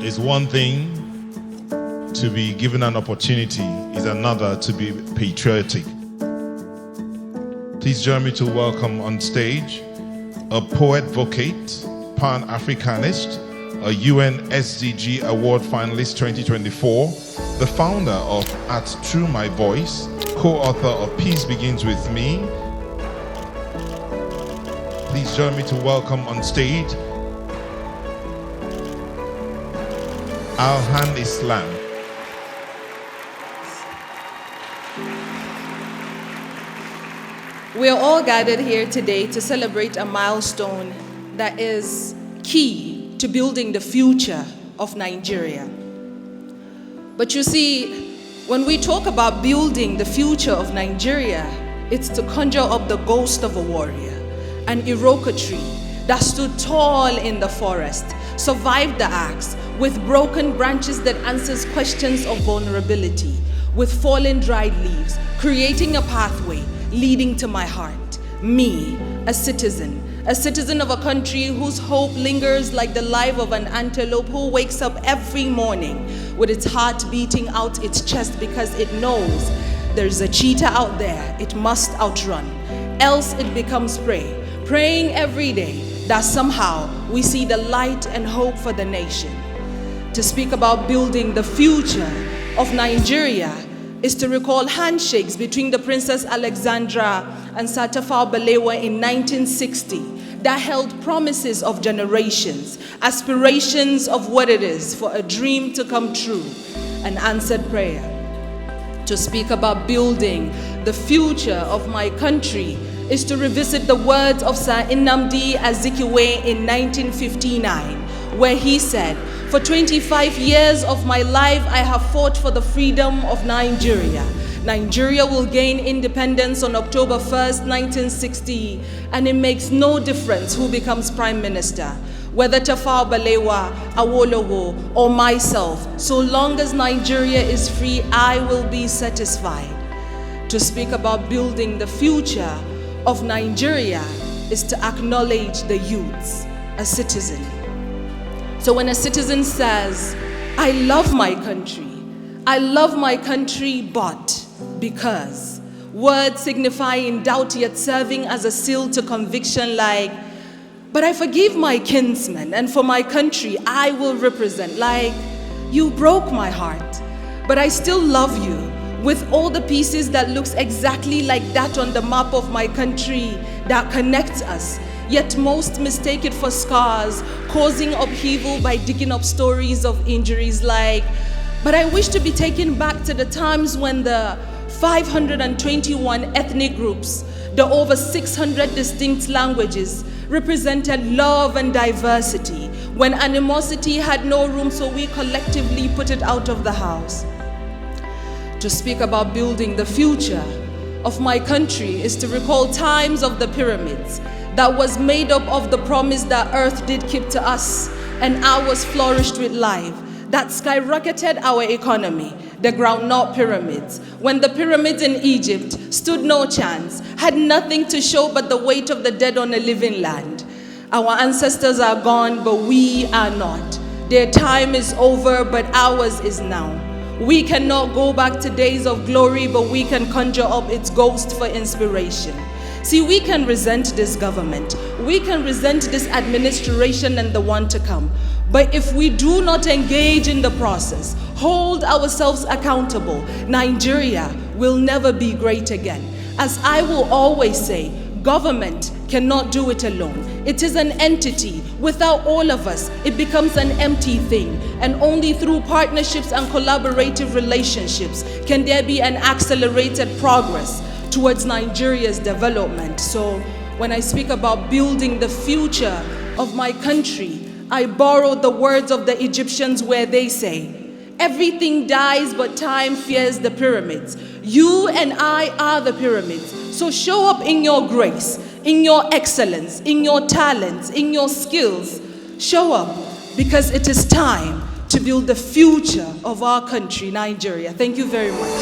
It's one thing to be given an opportunity, is another to be patriotic. Please join me to welcome on stage a poet vocate, Pan-Africanist, a UN SDG Award finalist 2024, the founder of At Through My Voice, co-author of Peace Begins With Me. Please join me to welcome on stage Alhanislam. We are all gathered here today to celebrate a milestone that is key to building the future of Nigeria. But you see, when we talk about building the future of Nigeria, it's to conjure up the ghost of a warrior, an Iroka tree that stood tall in the forest, survived the axe, with broken branches that answers questions of vulnerability, with fallen dried leaves, creating a pathway leading to my heart, me, a citizen of a country whose hope lingers like the life of an antelope who wakes up every morning with its heart beating out its chest because it knows there's a cheetah out there it must outrun, else it becomes prey, praying every day that somehow we see the light and hope for the nation. To speak about building the future of Nigeria is to recall handshakes between the Princess Alexandra and Sir Tafawa Balewa in 1960 that held promises of generations, aspirations of what it is for a dream to come true, an answered prayer. To speak about building the future of my country is to revisit the words of Sir Nnamdi Azikiwe in 1959, where he said, "For 25 years of my life, I have fought for the freedom of Nigeria. Nigeria will gain independence on October 1st, 1960, and it makes no difference who becomes Prime Minister, whether Tafawa Balewa, Awolowo, or myself. So long as Nigeria is free, I will be satisfied." To speak about building the future of Nigeria is to acknowledge the youths, a citizen. So when a citizen says, "I love my country, but because," words signifying doubt yet serving as a seal to conviction like, "But I forgive my kinsmen, and for my country I will represent," like, "You broke my heart, but I still love you," with all the pieces that looks exactly like that on the map of my country that connects us, yet most mistake it for scars, causing upheaval by digging up stories of injuries like, "But I wish to be taken back to the times when the 521 ethnic groups, the over 600 distinct languages represented love and diversity, when animosity had no room, so we collectively put it out of the house." To speak about building the future of my country is to recall times of the pyramids that was made up of the promise that earth did keep to us and ours flourished with life, that skyrocketed our economy, the groundnut pyramids. When the pyramids in Egypt stood no chance, had nothing to show but the weight of the dead on a living land. Our ancestors are gone, but we are not. Their time is over, but ours is now. We cannot go back to days of glory, but we can conjure up its ghost for inspiration. See, we can resent this government. We can resent this administration and the one to come. But if we do not engage in the process, hold ourselves accountable, Nigeria will never be great again. As I will always say, government cannot do it alone. It is an entity. Without all of us, it becomes an empty thing. And only through partnerships and collaborative relationships can there be an accelerated progress towards Nigeria's development. So when I speak about building the future of my country, I borrowed the words of the Egyptians where they say, "Everything dies, but time fears the pyramids." You and I are the pyramids. So show up in your grace, in your excellence, in your talents, in your skills. Show up because it is time to build the future of our country, Nigeria. Thank you very much.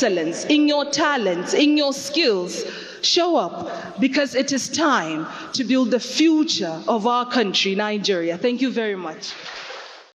excellence, in your talents, in your skills. Show up, because it is time to build the future of our country, Nigeria. Thank you very much.